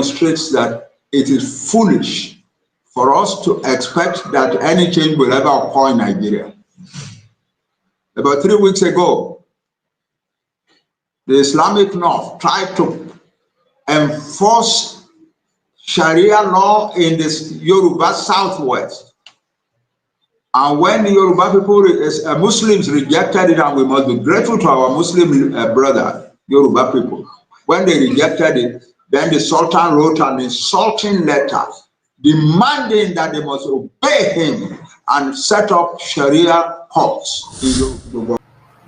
demonstrates that it is foolish for us to expect that any change will ever occur in Nigeria. About 3 weeks ago, the Islamic North tried to enforce Sharia law in the Yoruba Southwest. And when the Yoruba people, Muslims rejected it, and we must be grateful to our Muslim brother, Yoruba people. When they rejected it, then the Sultan wrote an insulting letter demanding that they must obey him and set up Sharia courts in Yoruba.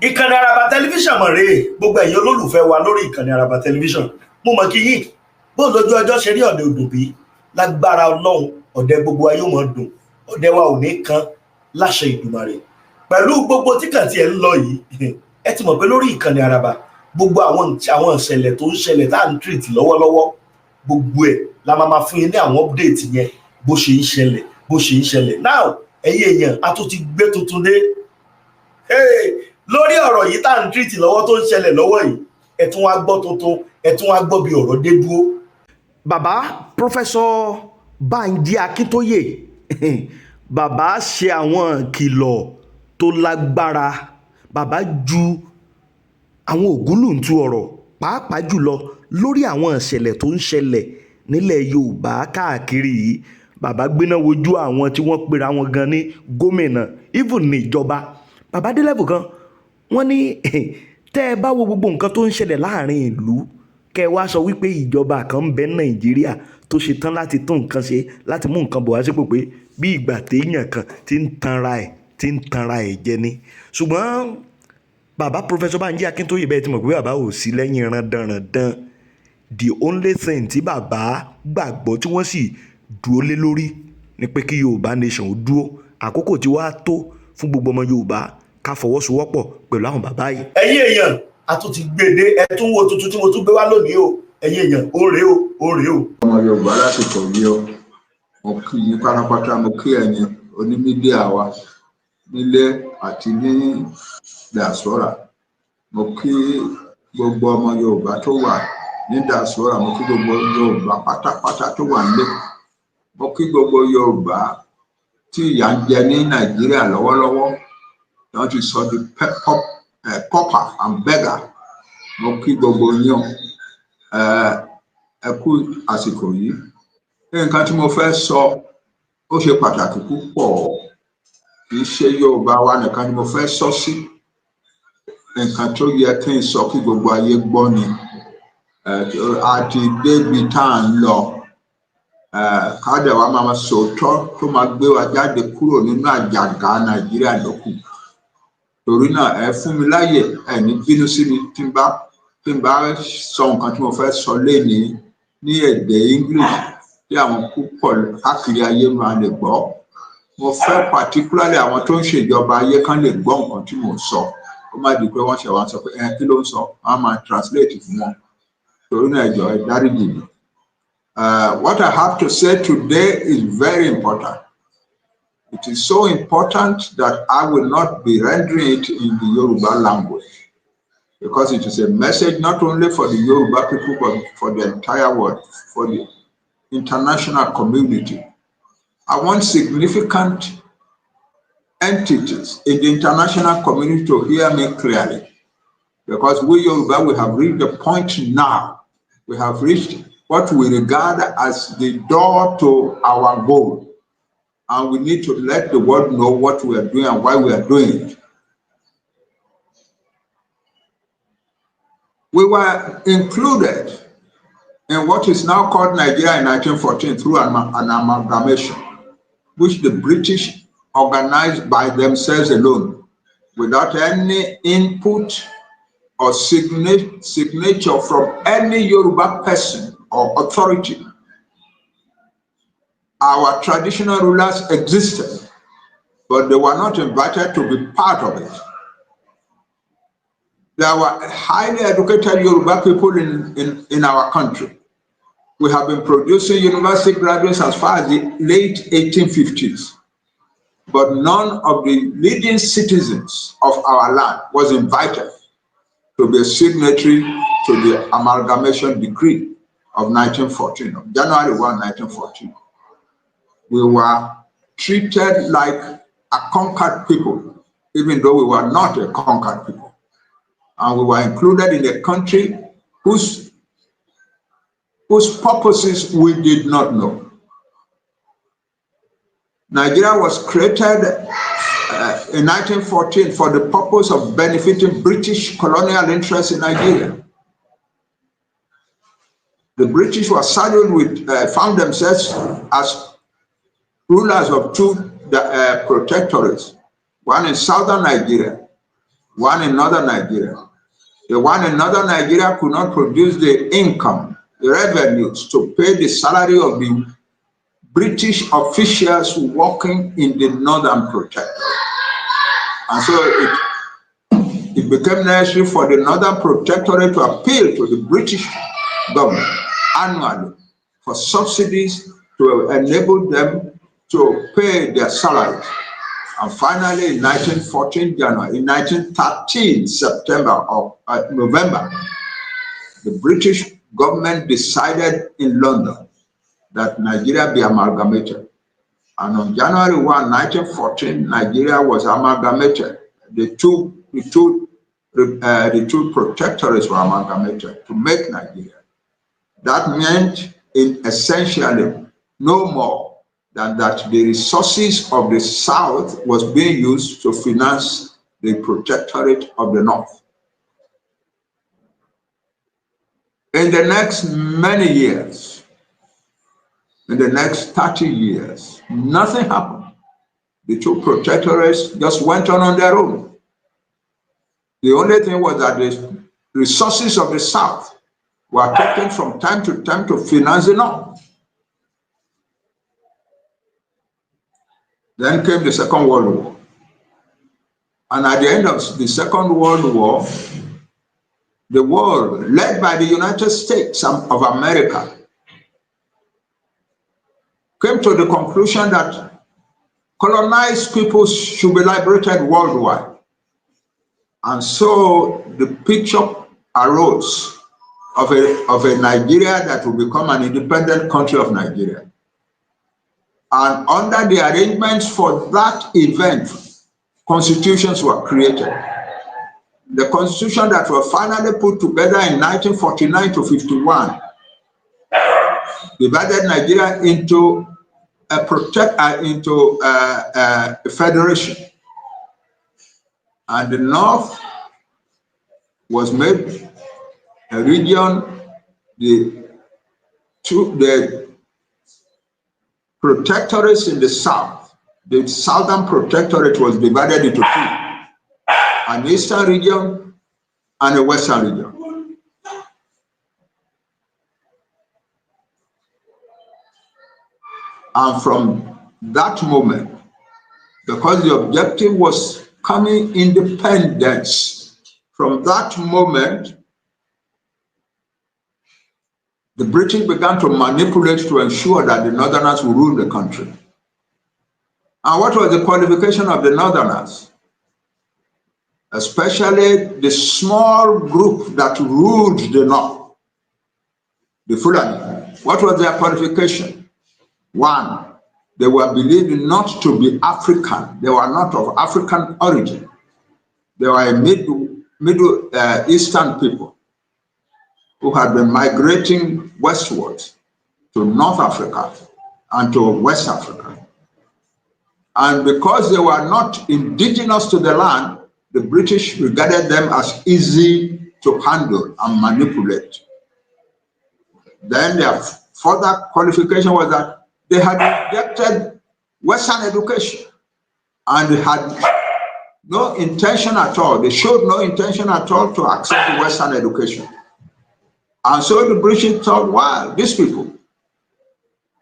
Ìkànnì Araba Television mọ̀ rèé, gbogbo ẹ̀yin olólùfẹ́ wa lórí ìkànnì Araba Television. Mo mọ̀ kí yín, bó lójú ọjọ́ ṣe rí ọ̀dẹ̀ òdùn bí, lágbára Ọlọ́run, ọ̀dẹ̀ gbogbo ayé ó máa dùn, ọ̀dẹ̀ wa ò ní kan láṣẹ Ìdùmarè. Pẹ̀lú gbogbo tí kàn tí ẹ ń lọ yìí, ẹ ti mọ̀ pé lórí ìkànnì Araba, gbogbo àwọn ìṣẹ̀lẹ̀ tó ń ṣẹlẹ̀ tá à ń treat lọ́wọ́lọ́wọ́, gbogbo ẹ̀ la máa fún yín ní àwọn update yẹn bó ṣe ń ṣẹlẹ̀. Now, ẹ̀yin èèyàn, a tún ti gbé tuntun dé. Lórí ọ̀rọ̀ yìí tá à ń treat lọ́wọ́ tó ń ṣẹlẹ̀ lọ́wọ́ yìí, ẹ tún wá gbọ́ tuntun, ẹ tún wá gbọ́ bí ọ̀rọ̀ dé dúró. Bàbá Professor Banji Akintoy, bàbá ṣe àwọn ìkìlọ̀ tó lágbára, bàbá ju àwọn ògúnlùntù ọ̀rọ̀ pàápàá jùlọ lórí àwọn ìṣẹ̀lẹ̀ tó ń ṣẹlẹ̀ nílẹ̀ Yorùbá káàkiri yìí. Bàbá gbéná wojú àwọn tí wọ́n pera wọn gan ní gómìnà, even ní ìjọba. Bàbá dé level kan, wọ́n ní tẹ́ ẹ bá wo gbogbo nǹkan tó ń ṣẹlẹ̀ láàrin ìlú, kẹ́ ẹ wá sọ wípé ìjọba kan ń bẹ Nàìjíríà tó ṣe tán láti tún nǹkan ṣe, láti mú nǹkan bọ̀ wá sípò pé bí ìgbà téèyàn kan ti ń tanra ẹ̀ jẹ ni. Ṣùgbọ́n bàbá Professor Banji Akintoy, bẹ́ẹ̀ ti mọ̀ pé bàbá ò sí lẹ́yìn randanrandan. The only thing tí bàbá gbàgbọ́ tí wọ́n sì dúró lé lórí ni pé kí Yorùbá nation ó dúró. Àkókò tí wàá tó fún gbogbo ọmọ Yorùbá ká fọwọ́sowọ́pọ̀ pẹ̀lú àwọn bàbá yìí. Ẹ̀yin èèyàn, a tún ti gbèdé, ẹ tún wo tuntun tí mo tún gbé wá lónìí o. Ẹ̀yin èèyàn, ó rèé o. Ọmọ Yorùbá lásìkò yìí o, mo kí yín pátápátá, mo kí ẹ̀yin onímídíà wa nílé àti ní diaspora. Mo kí gbogbo ọmọ Yorùbá tó wà ní diaspora, mo kí gbogbo Yorùbá pátápátá tó wà nílé. Mo kí gbogbo Yorùbá tí ìyà ń jẹ ní Nàìjíríà lọ́wọ́lọ́wọ́, wọ́n ti sọ di pauper and beggar. Mo kí gbogbo yín ẹ kú àsìkò yìí. Nǹkan tí mo fẹ́ sọ ó ṣe pàtàkì púpọ̀, kì í ṣe Yorùbá wa nìkan ni mo fẹ́ sọ sí. Nǹkan tó yẹ kí n sọ kí gbogbo ayé gbọ́ ni. Àti débi tá à ń lọ, káàdẹ̀ wa máa sòótọ́ tó máa gbé wa jáde kúrò nínú àjàgà Nàìjíríà lókù. Torí náà ẹ fún mi láyè, ẹ ní bínú sí mi tí n bá sọ nǹkan tí mo fẹ́ sọ lénìí ní èdè English tí àwọn púpọ̀ káàkiri ayé máa lè gbọ́. Mo fẹ́ particularly àwọn tó ń ṣèjọba ayé kan lè gbọ́ nǹkan tí mo sọ. Ó má di pé wọ́n ṣe wá sọ pé kí ló ń sọ, wọ́n á máa translate fún wọn. Torí náà ẹ jọ̀ọ́ ẹ dáríjì mí. What I have to say today is very important. It is so important that I will not be rendering it in the Yoruba language, because it is a message not only for the Yoruba people, but for the entire world, for the international community. I want significant entities in the international community to hear me clearly, because we Yoruba, we have reached the point now. We have reached what we regard as the door to our goal. And we need to let the world know what we are doing and why we are doing it. We were included in what is now called Nigeria in 1914 through an amalgamation, which the British organized by themselves alone, without any input or signature from any Yoruba person or authority. Our traditional rulers existed, but they were not invited to be part of it. There were highly educated Yoruba people in our country. We have been producing university graduates as far as the late 1850s, but none of the leading citizens of our land was invited to be a signatory to the amalgamation decree. of 1914, of January 1, 1914, we were treated like a conquered people, even though we were not a conquered people. And we were included in a country whose purposes we did not know. Nigeria was created in 1914 for the purpose of benefiting British colonial interests in Nigeria. The British were saddled with, found themselves as rulers of two protectorates, one in southern Nigeria, one in northern Nigeria. The one in northern Nigeria could not produce the income, the revenues to pay the salary of the British officials working in the northern protectorate. And so it became necessary for the northern protectorate to appeal to the British government annually for subsidies to enable them to pay their salaries. And finally, in 1914 January, in 1913 September or November, the British government decided in London that Nigeria be amalgamated. And on January 1, 1914, Nigeria was amalgamated. The two protectorates were amalgamated to make Nigeria. That meant essentially no more than that the resources of the South was being used to finance the protectorate of the North. In the next many years, in the next 30 years, nothing happened. The two protectorates just went on their own. The only thing was that the resources of the South were taken from time to finance the North. Then came the Second World War. And at the end of the Second World War, the world, led by the United States of America, came to the conclusion that colonized peoples should be liberated worldwide. And so the picture arose of a Nigeria that will become an independent country of Nigeria. And under the arrangements for that event, constitutions were created. The constitution that was finally put together in 1949 to 51 divided Nigeria into a federation. And the North was made a region. The protectorates in the South, the Southern Protectorate was divided into two, an Eastern region and a Western region. And from that moment, because the objective was coming independence, from that moment, the British began to manipulate to ensure that the Northerners would rule the country. And what was the qualification of the Northerners? Especially the small group that ruled the North, the Fulani. What was their qualification? One, they were believed not to be African. They were not of African origin. They were a Middle Eastern people who had been migrating westwards to North Africa and to West Africa. And because they were not indigenous to the land, the British regarded them as easy to handle and manipulate. Then their further qualification was that they had rejected Western education and they had no intention at all. They showed no intention at all to accept Western education. And so the British thought, wow, these people,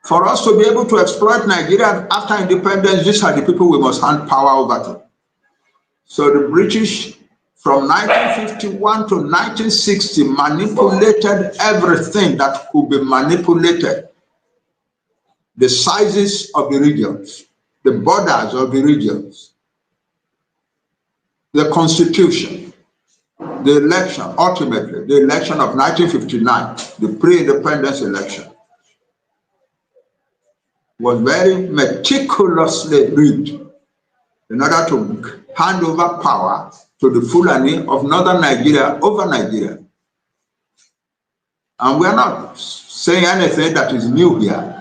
for us to be able to exploit Nigeria after independence, these are the people we must hand power over to. So the British, from 1951 to 1960, manipulated everything that could be manipulated. The sizes of the regions, the borders of the regions, the constitution, the election, ultimately, the election of 1959, the pre-independence election, was very meticulously rigged in order to hand over power to the Fulani of northern Nigeria over Nigeria. And we're not saying anything that is new here.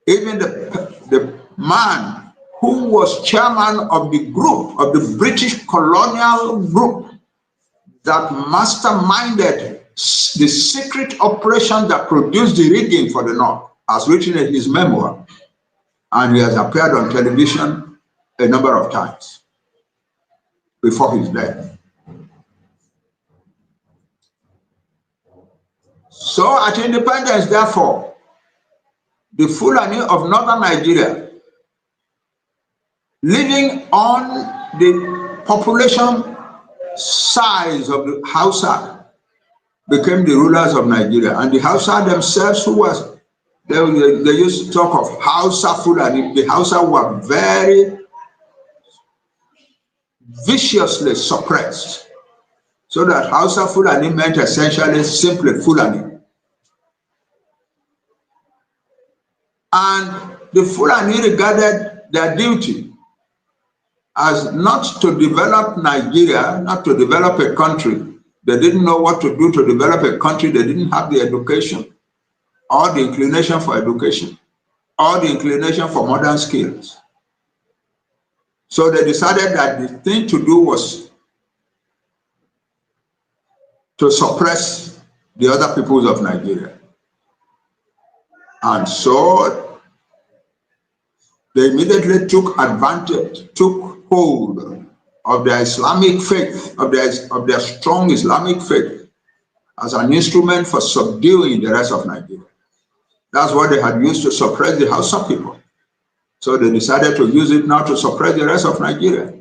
Even the man who was chairman of the group, of the British colonial group that masterminded the secret operation that produced the rigging for the North, has written in his memoir, and he has appeared on television a number of times before his death. So at independence, therefore, the Fulani of northern Nigeria, living on the population size of the Hausa, became the rulers of Nigeria. And the Hausa themselves, who was, they used to talk of Hausa Fulani. The Hausa were very viciously suppressed, so that Hausa Fulani meant essentially simply Fulani. And the Fulani regarded their duty as not to develop Nigeria, not to develop a country. They didn't know what to do to develop a country. They didn't have the education or the inclination for education or the inclination for modern skills. So they decided that the thing to do was to suppress the other peoples of Nigeria. And so they immediately took advantage, took hold of their Islamic faith, of their strong Islamic faith, as an instrument for subduing the rest of Nigeria. That's what they had used to suppress the Hausa people. So they decided to use it now to suppress the rest of Nigeria.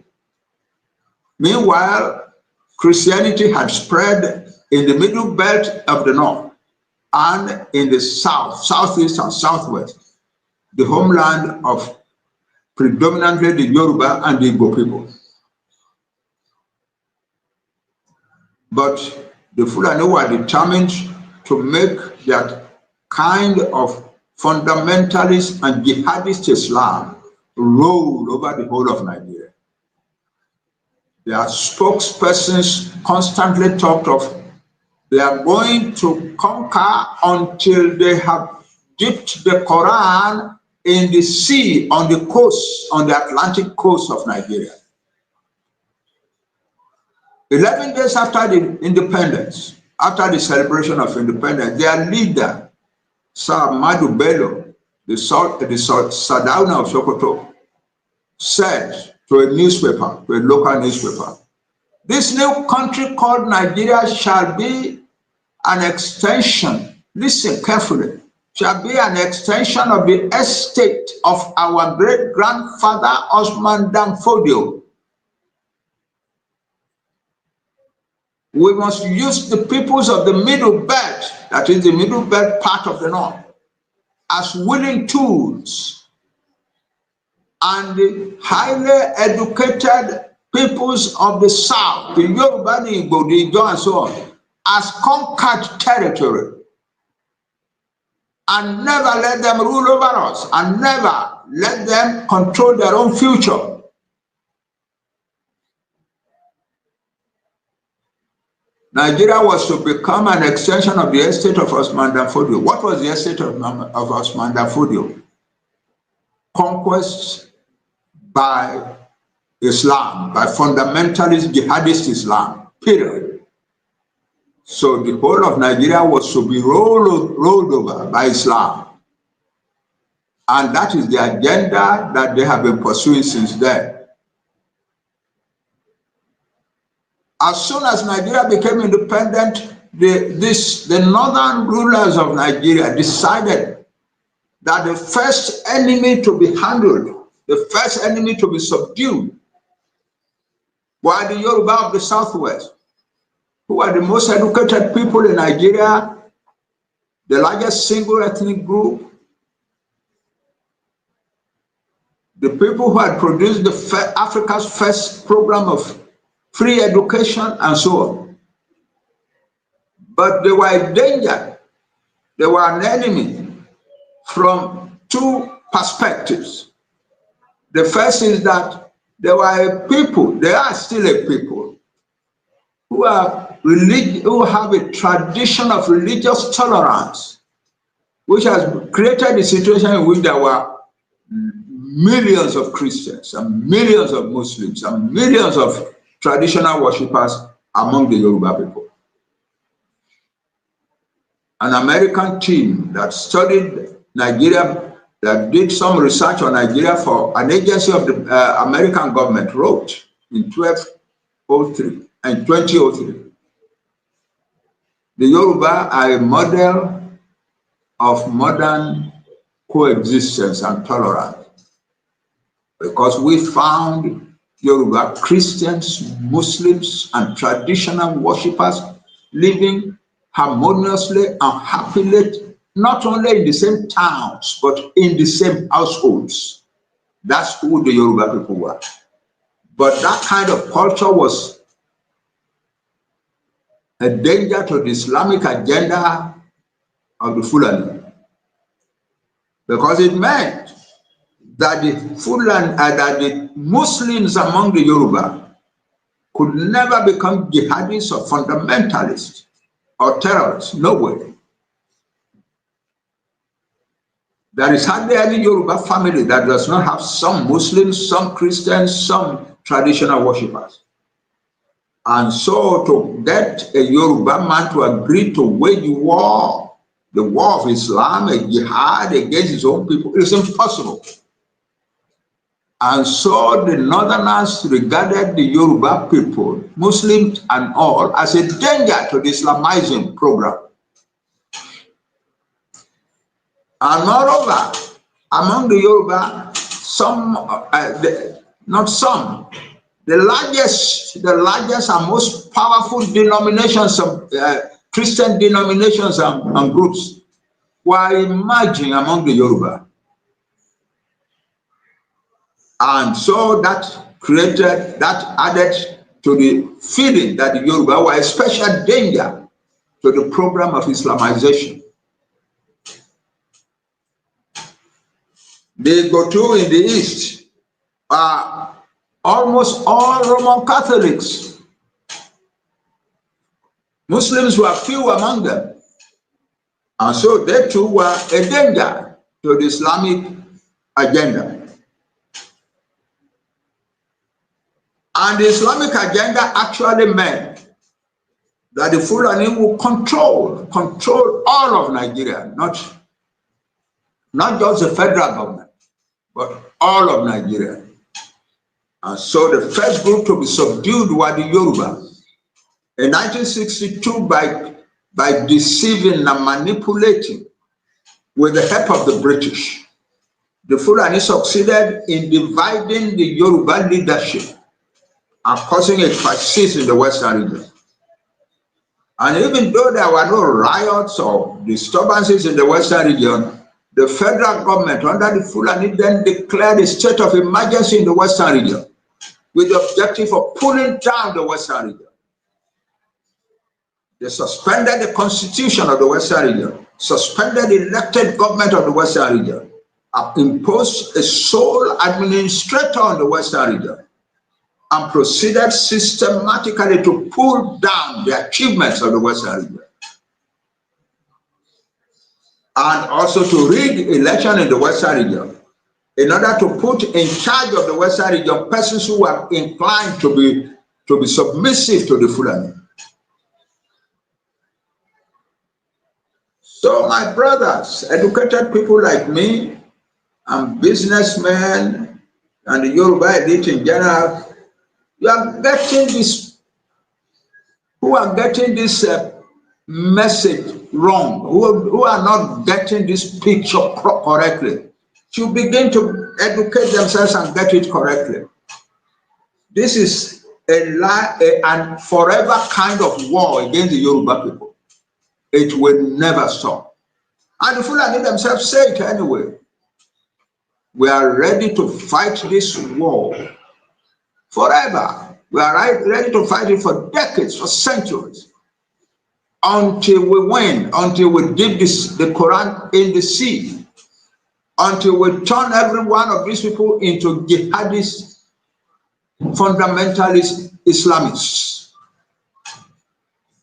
Meanwhile, Christianity had spread in the middle belt of the north and in the south, southeast and southwest, the homeland of predominantly the Yoruba and the Igbo people. But the Fulani were determined to make that kind of fundamentalist and jihadist Islam roll over the whole of Nigeria. Their spokespersons constantly talked of they are going to conquer until they have dipped the Quran in the sea, on the coast, on the Atlantic coast of Nigeria. 11 days after the independence, after the celebration of independence, their leader, Sir Madu Bello, the Sardauna of Sokoto, said to a newspaper, to a local newspaper, this new country called Nigeria shall be an extension, listen carefully, shall be an extension of the estate of our great-grandfather Osman Danfodio. We must use the peoples of the middle belt, that is the middle belt part of the north, as willing tools, and the highly educated peoples of the south, the Yoruba, the Igbo, the Ijo, and so on, as conquered territory, and never let them rule over us, and never let them control their own future. Nigeria was to become an extension of the estate of Osman Danfodio. What was the estate of Osman Danfodio? Conquest by Islam, by fundamentalist jihadist Islam, period. So the whole of Nigeria was to be rolled over by Islam. And that is the agenda that they have been pursuing since then. As soon as Nigeria became independent, the northern rulers of Nigeria decided that the first enemy to be handled, the first enemy to be subdued, were the Yoruba of the southwest, who are the most educated people in Nigeria, the largest single ethnic group, the people who had produced Africa's first program of free education, and so on. But they were in danger. They were an enemy from two perspectives. The first is that they were a people, they are still a people, who have a tradition of religious tolerance, which has created a situation in which there were millions of Christians and millions of Muslims and millions of traditional worshippers among the Yoruba people. An American team that studied Nigeria, that did some research on Nigeria for an agency of the American government, wrote in 2003, the Yoruba are a model of modern coexistence and tolerance, because we found Yoruba Christians, Muslims, and traditional worshippers living harmoniously and happily, not only in the same towns, but in the same households. That's who the Yoruba people were. But that kind of culture was a danger to the Islamic agenda of the Fulani, because it meant that the Muslims among the Yoruba could never become jihadists or fundamentalists or terrorists. No way. There is hardly any Yoruba family that does not have some Muslims, some Christians, some traditional worshippers. And so to get a Yoruba man to agree to wage war, the war of Islam, a jihad against his own people, is impossible. And so the Northerners regarded the Yoruba people, Muslims and all, as a danger to the Islamizing program. And moreover, among the Yoruba, the largest and most powerful denominations of Christian denominations and groups were emerging among the Yoruba. And so that added to the feeling that the Yoruba were a special danger to the program of Islamization. The Gotu in the East are almost all Roman Catholics. Muslims were few among them. And so they too were a danger to the Islamic agenda. And the Islamic agenda actually meant that the Fulani will control all of Nigeria, not just the federal government, but all of Nigeria. And so the first group to be subdued were the Yoruba. In 1962, by deceiving and manipulating with the help of the British, the Fulani succeeded in dividing the Yoruba leadership and causing a crisis in the Western region. And even though there were no riots or disturbances in the Western region, the federal government under the Fulani then declared a state of emergency in the Western region with the objective of pulling down the Western region. They suspended the constitution of the Western region, suspended the elected government of the Western region, imposed a sole administrator on the Western region, and proceeded systematically to pull down the achievements of the Western region. And also to rig election in the Western region in order to put in charge of the Western region persons who were inclined to be submissive to the Fulani. So my brothers, educated people like me, and businessmen, and the Yoruba elite in general, you are getting this, who are getting this message wrong, who are not getting this picture correctly, should begin to educate themselves and get it correctly. This is a forever kind of war against the Yoruba people. It will never stop. And the Fulani themselves say it anyway. We are ready to fight this war forever. We are ready to fight it for decades, for centuries, until we win, until we dip the Quran in the sea, until we turn every one of these people into jihadist, fundamentalist Islamists.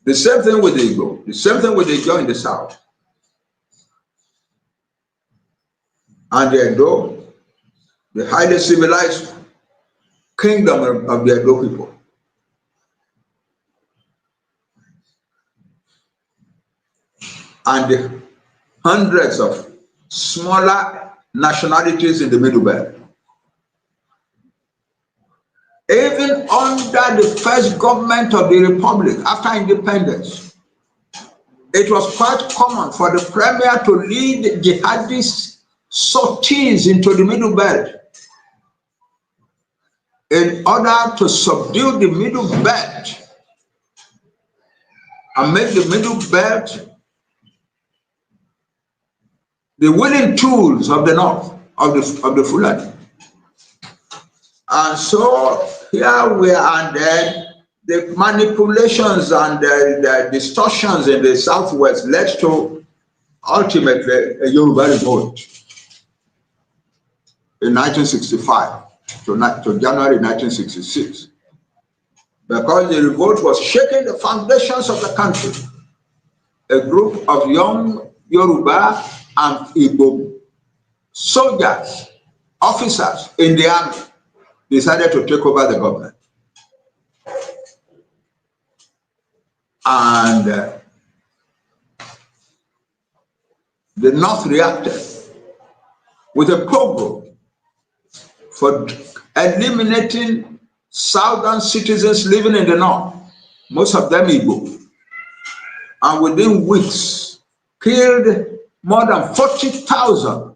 The same thing with the Igbo, the same thing with the Igbo in the south. And the Edo, the highly civilized kingdom of the Edo people. And the hundreds of smaller nationalities in the Middle Belt. Even under the first government of the Republic, after independence, it was quite common for the premier to lead jihadist sorties into the Middle Belt in order to subdue the Middle Belt and make the Middle Belt the willing tools of the North, of the Fulani. And so here we are, and then the manipulations and the distortions in the Southwest led to ultimately a Yoruba revolt in 1965 to January 1966. Because the revolt was shaking the foundations of the country. A group of young Yoruba and Igbo soldiers, officers in the army decided to take over the government. And the North reacted with a program for eliminating southern citizens living in the North, most of them Igbo, and within weeks killed more than 40,000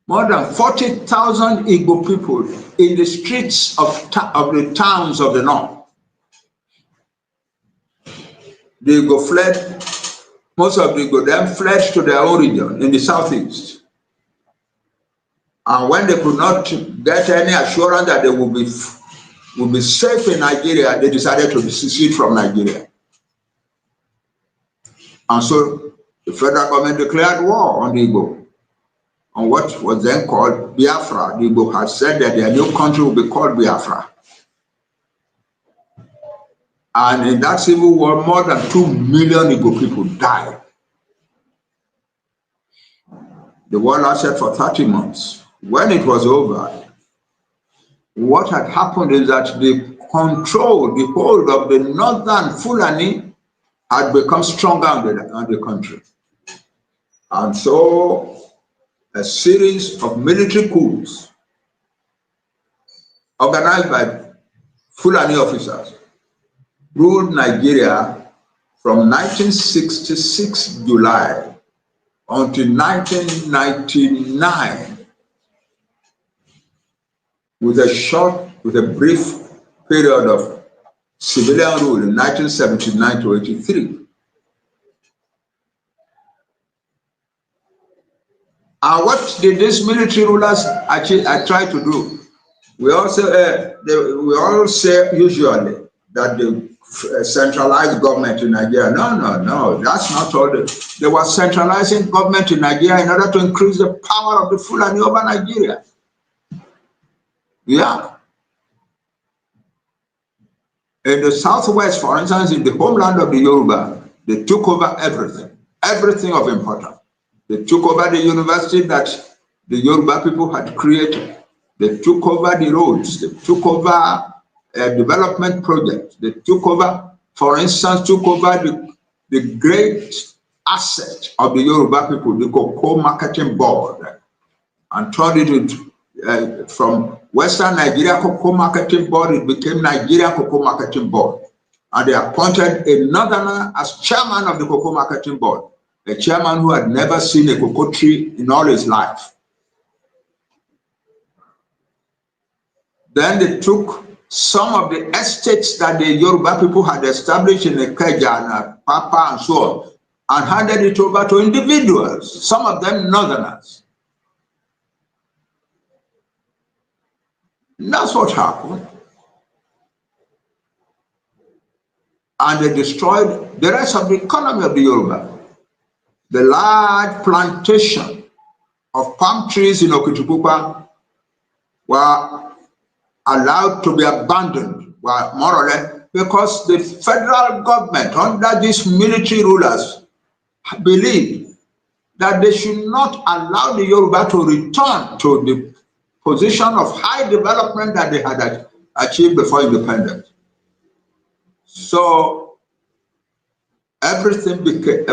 Igbo people in the streets of the towns of the North. The Igbo fled, most of the Igbo then fled to their own region in the southeast. And when they could not get any assurance that they would be safe in Nigeria, they decided to secede from Nigeria. And so the federal government declared war on the Igbo, on what was then called Biafra. The Igbo had said that their new country would be called Biafra. And in that civil war, more than 2 million Igbo people died. The war lasted for 30 months. When it was over, what had happened is that the hold of the northern Fulani had become stronger on the country. And so a series of military coups organized by Fulani officers ruled Nigeria from 1966 July until 1999 with a brief period of civilian rule in 1979 to 83. And what did these military rulers actually try to do? We all say usually that the centralized government in Nigeria. No, that's not all. They were centralizing government in Nigeria in order to increase the power of the Fulani over Nigeria. Yeah. In the southwest, for instance, in the homeland of the Yoruba, they took over everything of importance. They took over the university that the Yoruba people had created. They took over the roads. They took over development projects. They took over, for instance, the great asset of the Yoruba people, the cocoa marketing board, and turned it into, from Western Nigeria Cocoa Marketing Board, it became Nigeria Cocoa Marketing Board. And they appointed a northerner as chairman of the Cocoa Marketing Board, a chairman who had never seen a cocoa tree in all his life. Then they took some of the estates that the Yoruba people had established in Ikeja and Papa and so on, and handed it over to individuals, some of them northerners. That's what happened. and they destroyed the rest of the economy of the Yoruba. The large plantation of palm trees in Okitipupa were allowed to be abandoned, were more or less, because the federal government under these military rulers believed that they should not allow the Yoruba to return to the position of high development that they had achieved before independence. So everything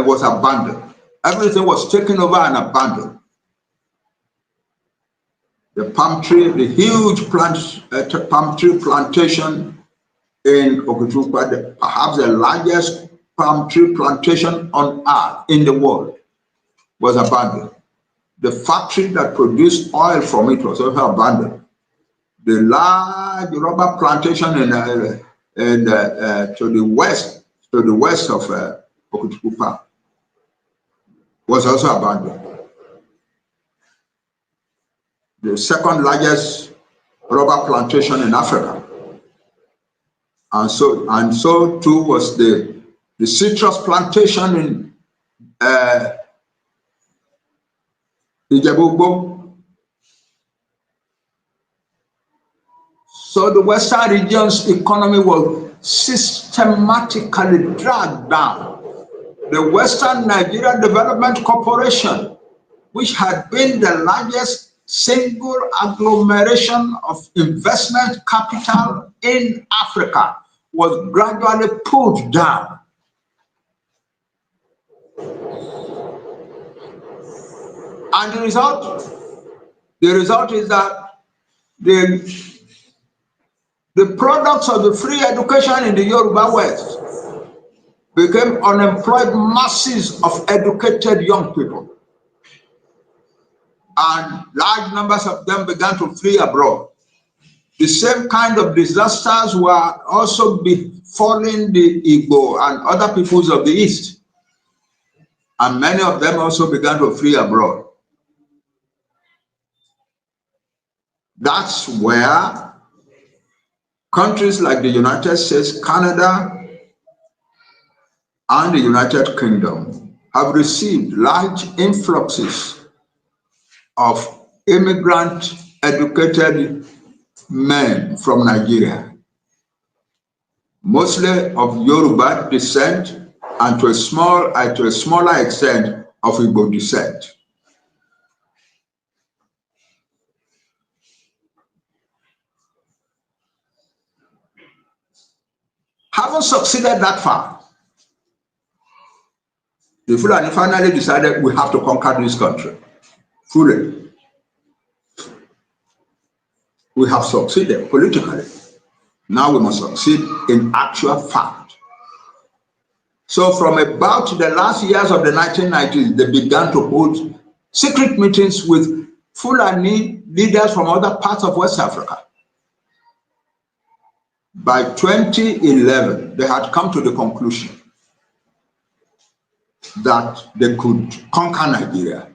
was abandoned. Everything was taken over and abandoned. The palm tree, the huge palm tree plantation in Okitipupa, perhaps the largest palm tree plantation on earth in the world, was abandoned. The factory that produced oil from it was also abandoned. The large rubber plantation to the west of Okitipupa was also abandoned. The second largest rubber plantation in Africa, and so too was the citrus plantation in Ijebu. So the Western region's economy was systematically dragged down. The Western Nigeria Development Corporation, which had been the largest single agglomeration of investment capital in Africa, was gradually pulled down. And the result is that the products of the free education in the Yoruba West became unemployed masses of educated young people. And large numbers of them began to flee abroad. The same kind of disasters were also befalling the Igbo and other peoples of the East. And many of them also began to flee abroad. That's where countries like the United States, Canada, and the United Kingdom have received large influxes of immigrant educated men from Nigeria, mostly of Yoruba descent and to a smaller extent of Igbo descent. Having succeeded that far, the Fulani finally decided we have to conquer this country fully. We have succeeded politically. Now we must succeed in actual fact. So from about the last years of the 1990s, they began to hold secret meetings with Fulani leaders from other parts of West Africa. By 2011, they had come to the conclusion that they could conquer Nigeria.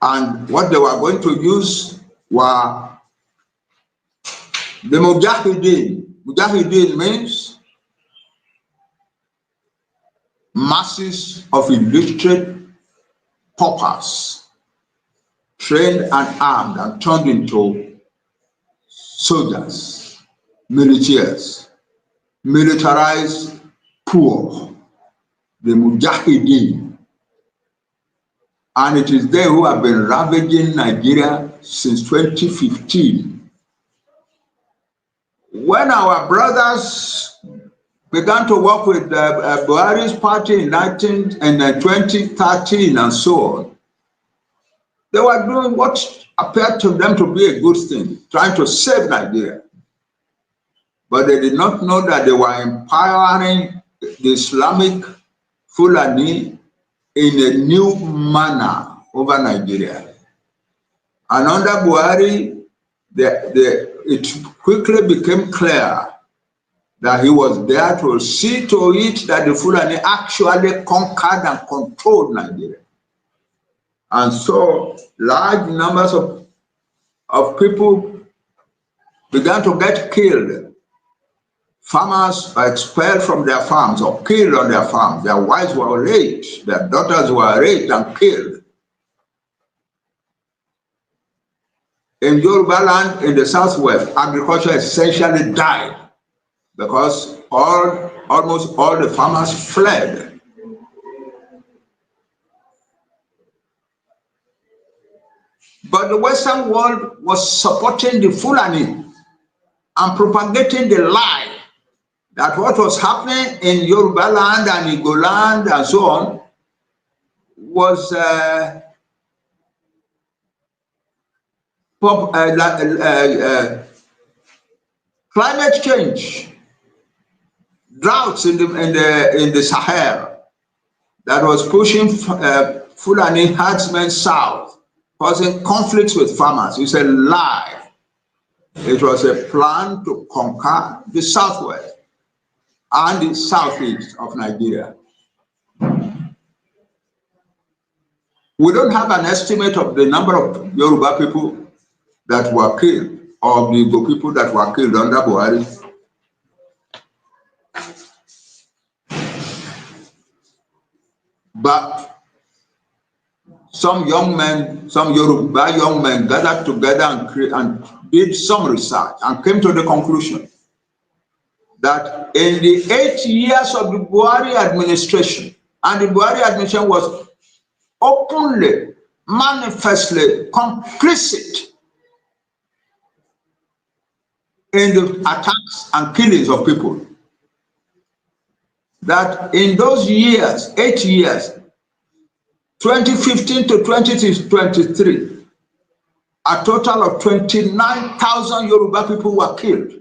And what they were going to use were the Mujahideen. Mujahideen means masses of illiterate paupers, trained and armed and turned into soldiers, militias, militarized poor, the Mujahideen. And it is they who have been ravaging Nigeria since 2015. When our brothers began to work with Buhari's party in 2013 and so on, they were doing what appeared to them to be a good thing, trying to save Nigeria. But they did not know that they were empowering the Islamic Fulani in a new manner over Nigeria. And under Buhari, it quickly became clear that he was there to see to it that the Fulani actually conquered and controlled Nigeria. And so large numbers of people began to get killed Farmers were expelled from their farms or killed on their farms. Their wives were raped, their daughters were raped and killed. In Yoruba land in the southwest, agriculture essentially died because almost all the farmers fled. But the Western world was supporting the Fulani and propagating the lie that what was happening in Yoruba land and Igbo land and so on was climate change, droughts in the Sahel that was pushing Fulani herdsmen south, causing conflicts with farmers. It's a lie. It was a plan to conquer the southwest and the southeast of Nigeria. We don't have an estimate of the number of Yoruba people that were killed, or the Igbo people that were killed under Buhari. But some young men, some Yoruba young men gathered together and did some research and came to the conclusion that in the 8 years of the Buhari administration, and the Buhari administration was openly, manifestly complicit in the attacks and killings of people, that in those years, 8 years, 2015 to 2023, a total of 29,000 Yoruba people were killed.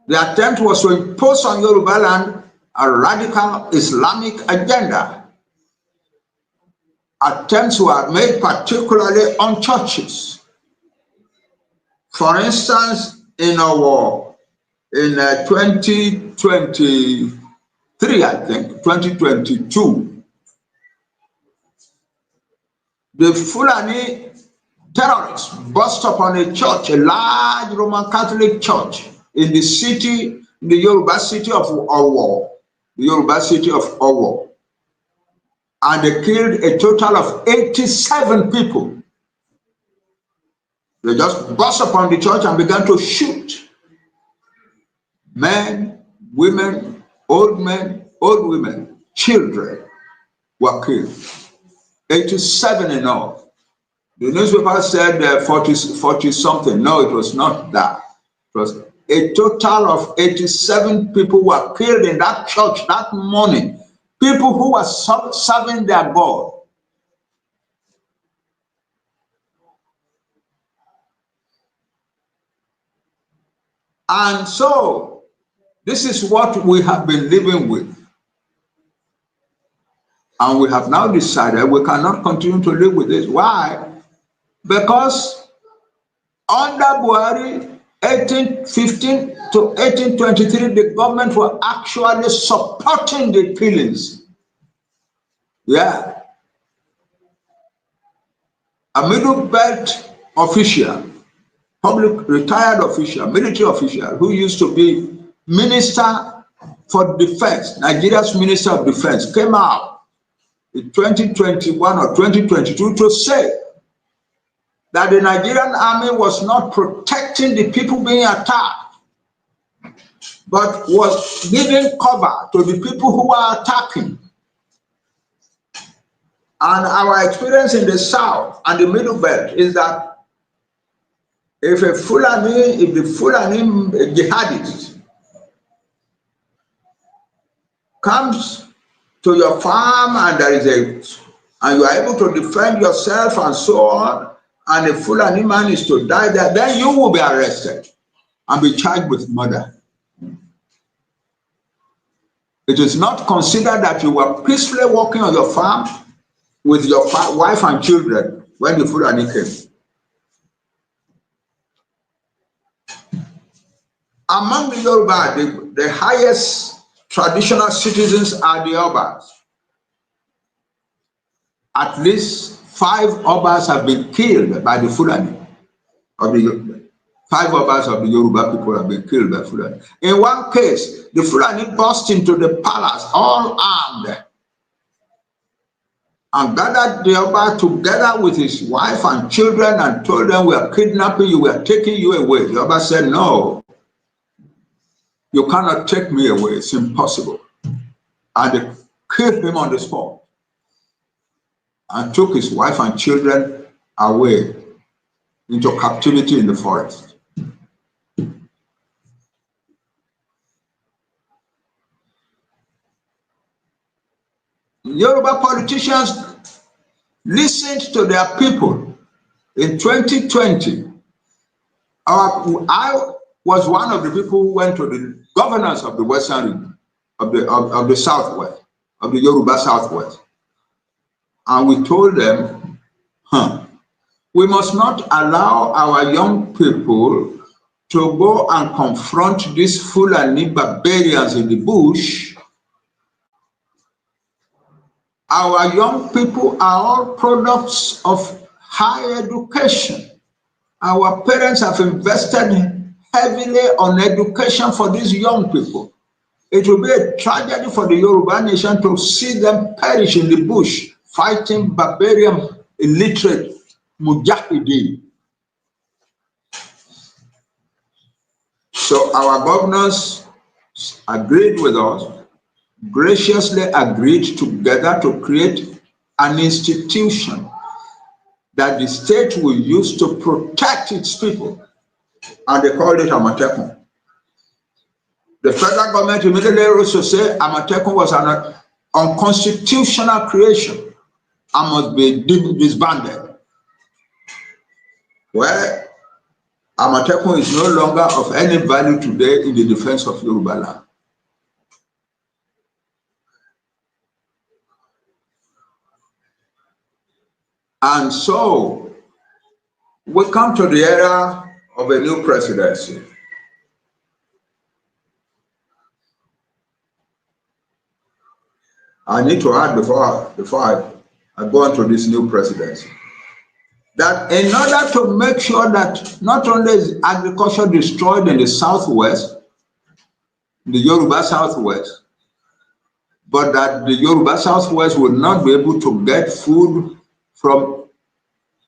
The attempt was to impose on Yoruba land a radical Islamic agenda. Attempts were made particularly on churches. For instance, in 2023, I think, 2022, the Fulani terrorists burst upon a church, a large Roman Catholic church in the city, the Yoruba city of Awon, and they killed a total of 87 people. They just burst upon the church and began to shoot. Men, women, old women, children were killed. 87 in all. The newspaper said 40 something. No, it was not that. It was a total of 87 people were killed in that church that morning. People who were serving their God. And so, this is what we have been living with. And we have now decided we cannot continue to live with this. Why? Because under Buhari, 1815 to 1823, the government were actually supporting the killings. Yeah. A middle belt official, public retired official, military official, who used to be Minister for Defense, Nigeria's Minister of Defense, came out in 2021 or 2022 to say that the Nigerian army was not protecting the people being attacked, but was giving cover to the people who were attacking. And our experience in the South and the Middle Belt is that if the Fulani jihadist comes to your farm and and you are able to defend yourself and so on, and a Fulani man is to die there, then you will be arrested and be charged with murder. It is not considered that you were peacefully walking on your farm with your wife and children when the Fulani came. Among the Yoruba, the highest traditional citizens are the Obas. At least 5 Obas have been killed by the Fulani of the Yoruba. 5 members of the Yoruba people have been killed by Fulani. In one case, the Fulani burst into the palace, all armed, and gathered the Oba together with his wife and children and told them, "We are kidnapping you, we are taking you away." The Oba said, "No, you cannot take me away, it's impossible." And they killed him on the spot and took his wife and children away into captivity in the forest. Yoruba politicians listened to their people. In 2020, I was one of the people who went to the governors of the Western region, of the Southwest, of the Yoruba Southwest. And we told them, we must not allow our young people to go and confront these Fulani barbarians in the bush. Our young people are all products of higher education. Our parents have invested heavily on education for these young people. It will be a tragedy for the Yoruba nation to see them perish in the bush, fighting barbarian, illiterate mujahideen. So our governors agreed with us, graciously agreed together to create an institution that the state will use to protect its people, and they called it Amatekun. The federal government immediately also said Amatekun was an unconstitutional creation and must be disbanded. Well, Amatekun is no longer of any value today in the defense of Yoruba land. And so we come to the era of a new presidency. I need to add before I go on to this new presidency, that in order to make sure that not only is agriculture destroyed in the Southwest, the Yoruba Southwest, but that the Yoruba Southwest will not be able to get food from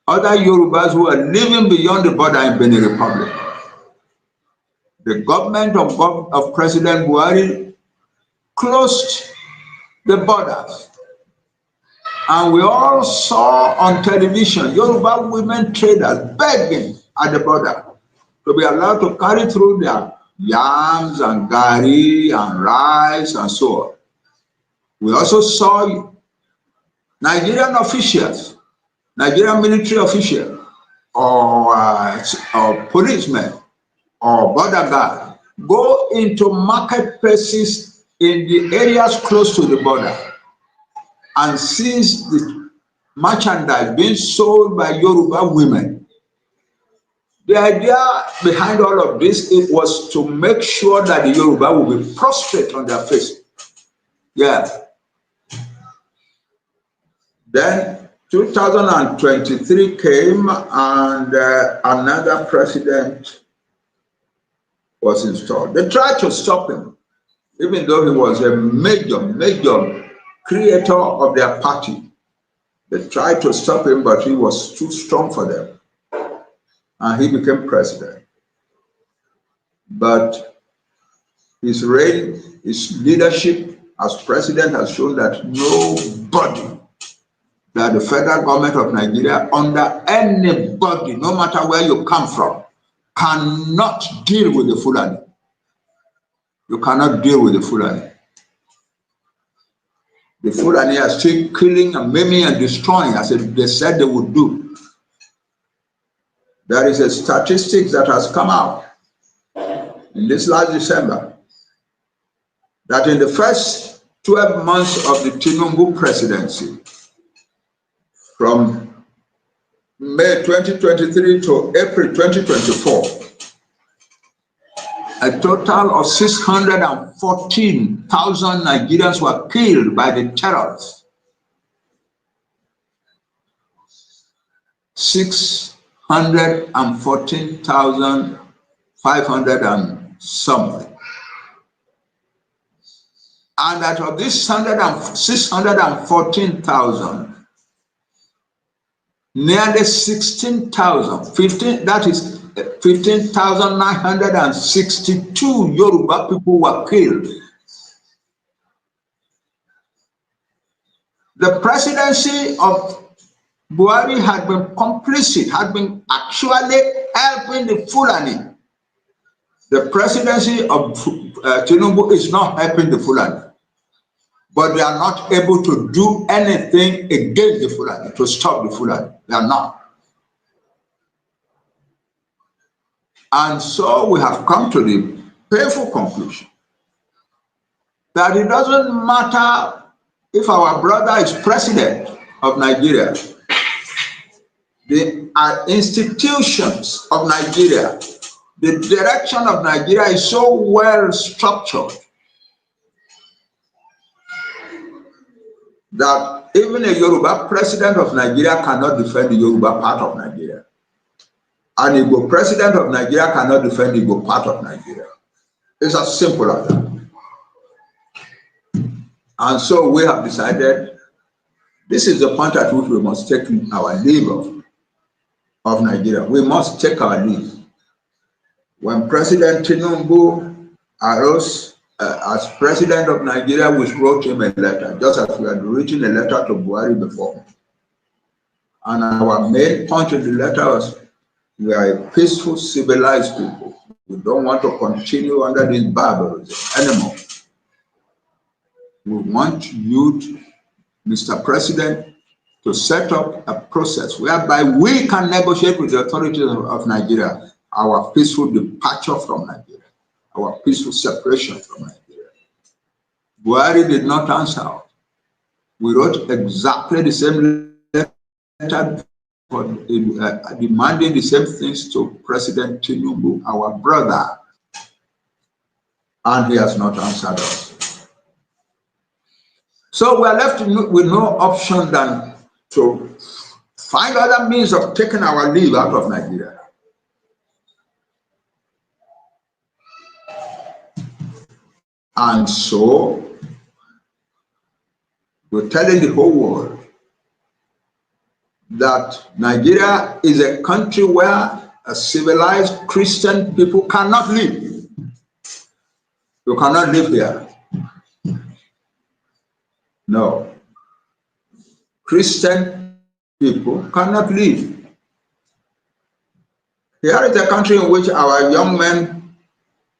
other Yorubas who are living beyond the border in Benin Republic. The government of President Buhari closed the borders. And we all saw on television Yoruba women traders begging at the border to be allowed to carry through their yams and gari and rice and so on. We also saw Nigerian officials, Nigerian military officials, or policemen, or border guards go into marketplaces in the areas close to the border and seize the merchandise being sold by Yoruba women. The idea behind all of this, it was to make sure that the Yoruba will be prostrate on their face. Yeah. Then 2023 came and another president was installed. They tried to stop him, even though he was a major creator of their party. They tried to stop him, but he was too strong for them, and he became president. But his reign, his leadership as president has shown that nobody, that the federal government of Nigeria, under anybody, no matter where you come from, cannot deal with the Fulani. You cannot deal with the Fulani. The Fulani are still killing and maiming and destroying as they said they would do. There is a statistic that has come out in this last December that in the first 12 months of the Tinubu presidency, from May 2023 to April 2024, a total of 614,000 Nigerians were killed by the terrorists. 614,000 500 and something. And out of this 614,000, nearly 16,000, that is 15,962 Yoruba people were killed. The presidency of Buhari had been complicit, had been actually helping the Fulani. The presidency of Tinubu is not helping the Fulani, but they are not able to do anything against the Fulani, to stop the Fulani. They are not. And so we have come to the painful conclusion that it doesn't matter if our brother is president of Nigeria, the institutions of Nigeria, the direction of Nigeria is so well structured that even a Yoruba president of Nigeria cannot defend the Yoruba part of Nigeria. An Igbo president of Nigeria cannot defend the Igbo part of Nigeria. It's as simple as that. And so we have decided this is the point at which we must take our leave of Nigeria. We must take our leave. When President Tinubu arose as president of Nigeria, we wrote him a letter, just as we had written a letter to Buhari before. And our main point in the letter was, we are a peaceful, civilized people. We don't want to continue under this barbarism anymore. We want you, Mr. President, to set up a process whereby we can negotiate with the authorities of Nigeria our peaceful departure from Nigeria, our peaceful separation from Nigeria. Buhari did not answer. We wrote exactly the same letter demanding the same things to President Tinubu, our brother, and he has not answered us. So we are left with no option than to find other means of taking our leave out of Nigeria. And so we're telling the whole world that Nigeria is a country where a civilized Christian people cannot live. You cannot live here. No. Christian people cannot live. Here is a country in which our young men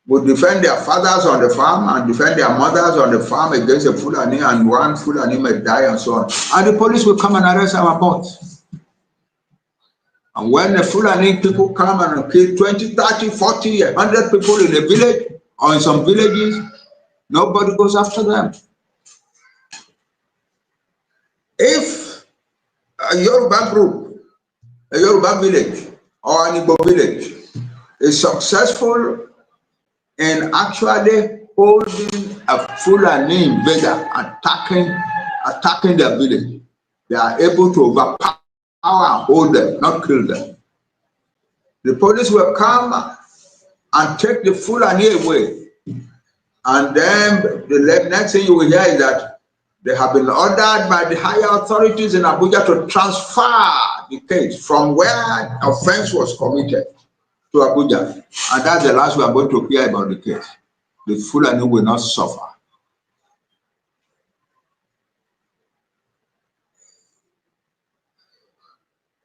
would defend their fathers on the farm and defend their mothers on the farm against a Fulani, and one Fulani may die and so on. And the police will come and arrest our boys. And when the Fulani people come and kill 20, 30, 40, 100 people in a village or in some villages, nobody goes after them. If a Yoruba group, a Yoruba village or an Igbo village is successful in actually holding a Fulani invader, attacking their village, they are able to overpower and hold them, not kill them. The police will come and take the Fulani away. And then the next thing you will hear is that they have been ordered by the higher authorities in Abuja to transfer the case from where offense was committed to Abuja. And that's the last we are going to hear about the case. The Fulani will not suffer.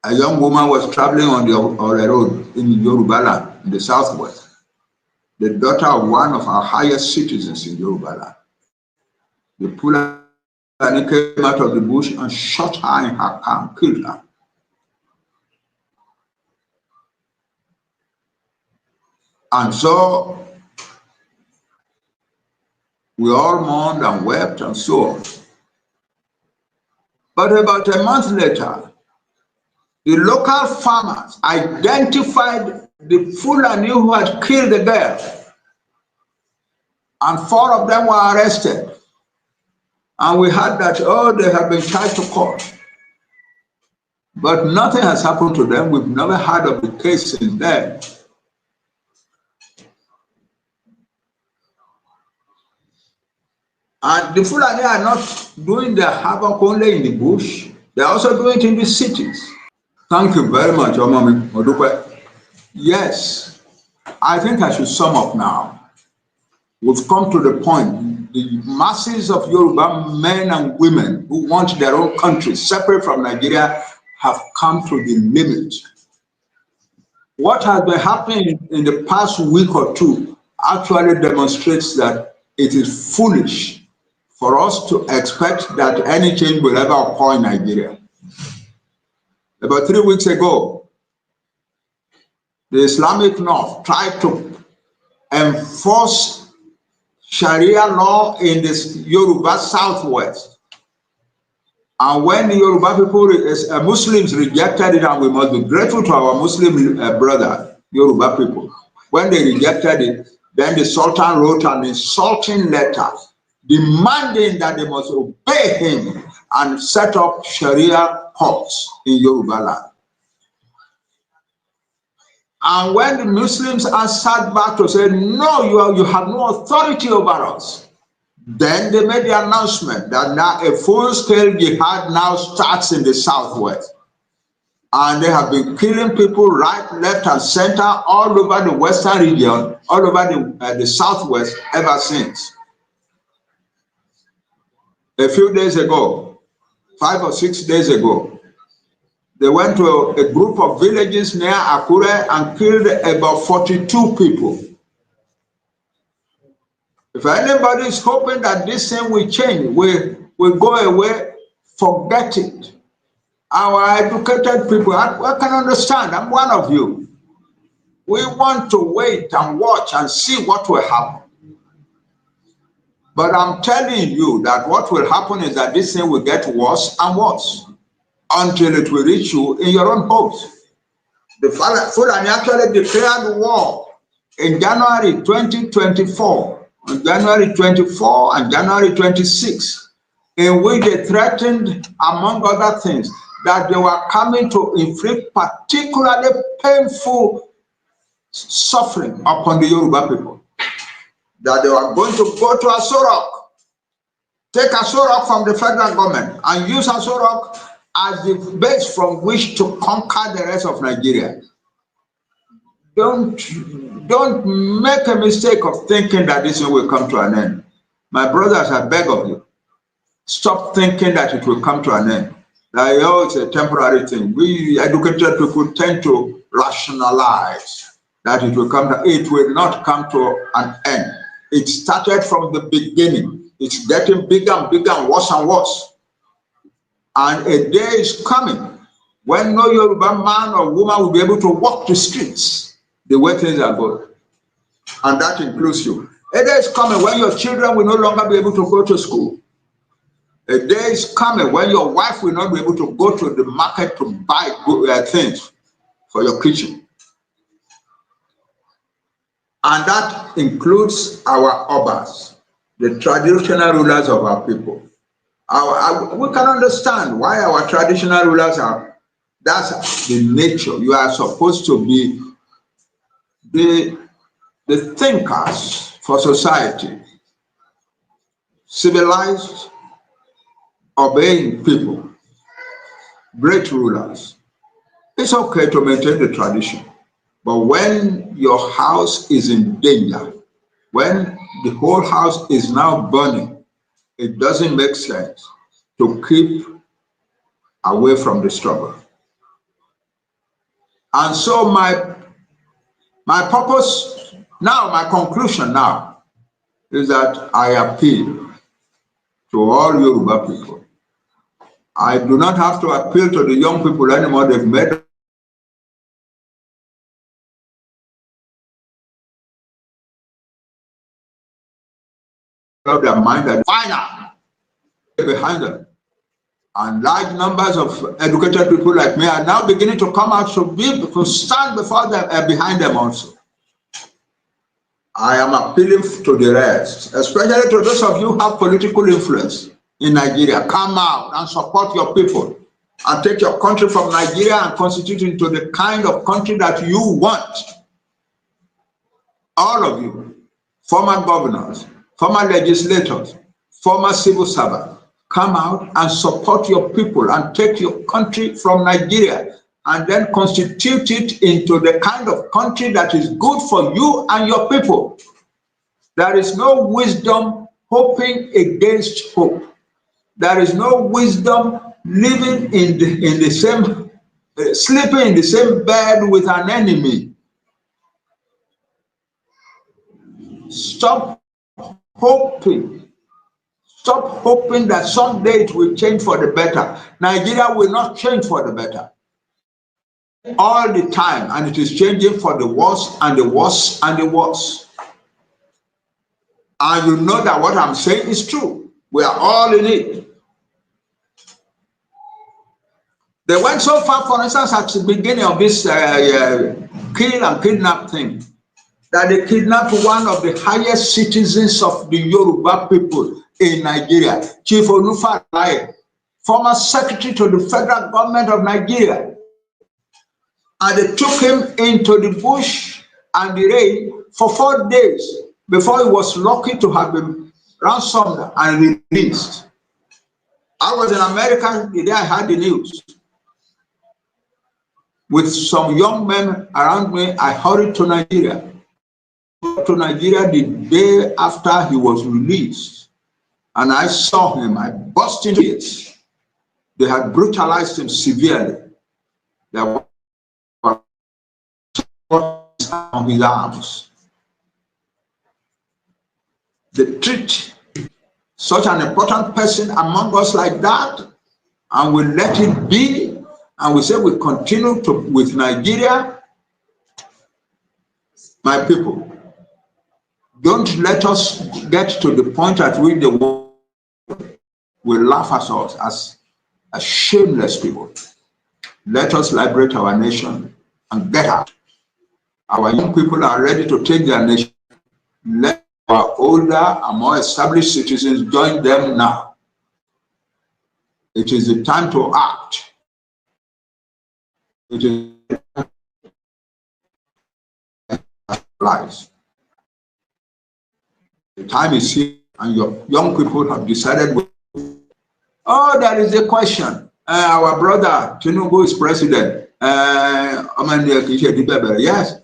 A young woman was traveling on the Ore road in Yoruba land, in the southwest, the daughter of one of our highest citizens in Yoruba land. The Fulani came out of the bush and shot her in her car and killed her. And so we all mourned and wept and so on. But about a month later, the local farmers identified the Fulani who had killed the girl, and 4 of them were arrested. And we heard that, oh, they have been charged to court. But nothing has happened to them. We've never heard of the case since then. And the Fulani are not doing their havoc only in the bush, they're also doing it in the cities. Thank you very much, Omami Odupe. Yes, I think I should sum up now. We've come to the point, the masses of Yoruba men and women who want their own country separate from Nigeria have come to the limit. What has been happening in the past week or two actually demonstrates that it is foolish for us to expect that any change will ever occur in Nigeria. About 3 weeks ago, the Islamic North tried to enforce Sharia law in the Yoruba Southwest. And when the Yoruba people, Muslims rejected it, and we must be grateful to our Muslim brother, Yoruba people. When they rejected it, then the Sultan wrote an insulting letter demanding that they must obey him and set up Sharia courts in Yoruba land. And when the Muslims answered back to say, no, you have no authority over us, then they made the announcement that now a full-scale jihad now starts in the Southwest. And they have been killing people right, left, and center all over the Western region, all over the Southwest ever since. A few days ago, 5 or 6 days ago, they went to a group of villages near Akure and killed about 42 people. If anybody is hoping that this thing will change, will go away, forget it. Our educated people, I can understand, I'm one of you. We want to wait and watch and see what will happen. But I'm telling you that what will happen is that this thing will get worse and worse until it will reach you in your own homes. The Fulani actually declared war in January 2024, on January 24 and January 26, in which they threatened, among other things, that they were coming to inflict particularly painful suffering upon the Yoruba people. That they were going to go to Asorok, take Asorok from the federal government, and use Asorok as the base from which to conquer the rest of Nigeria. Don't make a mistake of thinking that this will come to an end. My brothers, I beg of you, stop thinking that it will come to an end. That, oh, it's a temporary thing. We educated people tend to rationalize that it will come to, it will not come to an end. It started from the beginning. It's getting bigger and bigger and worse and worse. And a day is coming when no Yoruba man or woman will be able to walk the streets the way things are going. And that includes you. A day is coming when your children will no longer be able to go to school. A day is coming when your wife will not be able to go to the market to buy things for your kitchen. And that includes our obas, the traditional rulers of our people. We can understand why our traditional rulers are, that's the nature. You are supposed to be the thinkers for society, civilized, obeying people, great rulers. It's okay to maintain the tradition, but when your house is in danger, when the whole house is now burning, it doesn't make sense to keep away from the struggle. And so my purpose now, my conclusion now, is that I appeal to all Yoruba people. I do not have to appeal to the young people anymore. They've made up their mind that final behind them. And large numbers of educated people like me are now beginning to come out to stand before them and behind them also. I am appealing to the rest, especially to those of you who have political influence in Nigeria. Come out and support your people and take your country from Nigeria and constitute it into the kind of country that you want. All of you, former governors, former legislators, former civil servant, come out and support your people and take your country from Nigeria and then constitute it into the kind of country that is good for you and your people. There is no wisdom hoping against hope. There is no wisdom living in the same, sleeping in the same bed with an enemy. Stop hoping. Stop hoping that someday it will change for the better. Nigeria will not change for the better. All the time, and it is changing for the worse and the worse and the worse. And you know that what I'm saying is true. We are all in it. They went so far, for instance, at the beginning of this kill and kidnap thing, that they kidnapped one of the highest citizens of the Yoruba people in Nigeria, Chief Olufalaye, former secretary to the federal government of Nigeria. And they took him into the bush and the rain for 4 days before he was lucky to have been ransomed and released. I was in America the day I had the news. With some young men around me, I hurried to Nigeria. To Nigeria the day after he was released, and I saw him. I burst into tears. They had brutalized him severely. There were on his arms. They treat such an important person among us like that, and we let it be. And we say we continue with Nigeria. My people, don't let us get to the point at which the world will laugh at us as shameless people. Let us liberate our nation and get out. Our young people are ready to take their nation. Let our older and more established citizens join them now. It is the time to act. It is lies. The time is here, and your young people have decided. Oh, there is a question. Our brother Tinubu is president. Yes,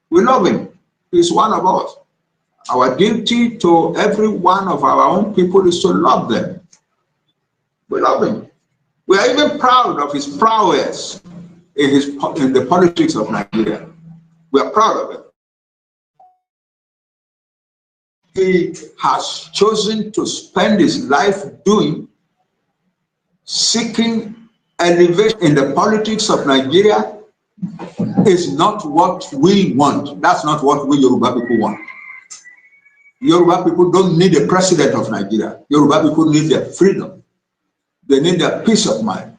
we love him. He's one of us. Our duty to every one of our own people is to love them. We love him. We are even proud of his prowess in the politics of Nigeria. We are proud of it. He has chosen to spend his life seeking elevation in the politics of Nigeria is not what we want. That's not what we Yoruba people want. Yoruba people don't need a president of Nigeria. Yoruba people need their freedom. They need their peace of mind.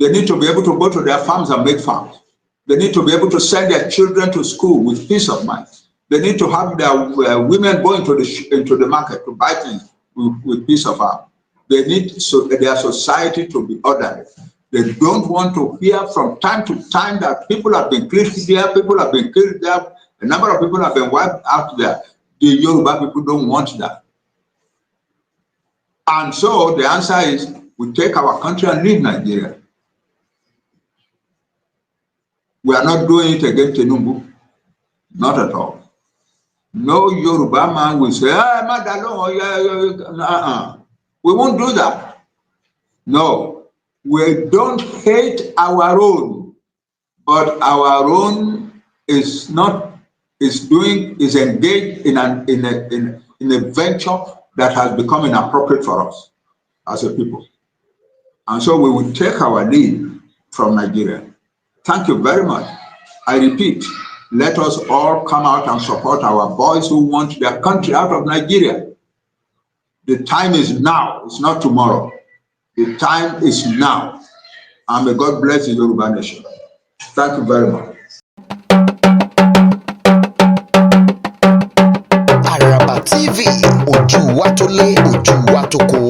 They need to be able to go to their farms and make farms. They need to be able to send their children to school with peace of mind. They need to have their women go into the market to buy things with peace of mind. They need their society to be orderly. They don't want to hear from time to time that people have been killed here, people have been killed there, a number of people have been wiped out there. The Yoruba people don't want that. And so the answer is we take our country and leave Nigeria. We are not doing it against Tinubu. Not at all. No Yoruba man will say, we won't do that. No, we don't hate our own, but our own is engaged in a venture that has become inappropriate for us as a people. And so we will take our lead from Nigeria. Thank you very much. I repeat, let us all come out and support our boys who want their country out of Nigeria. The time is now, it's not tomorrow. The time is now. And may God bless the Yoruba nation. Thank you very much. Araba TV, ojú wa tó lé, ojú wa tó kó.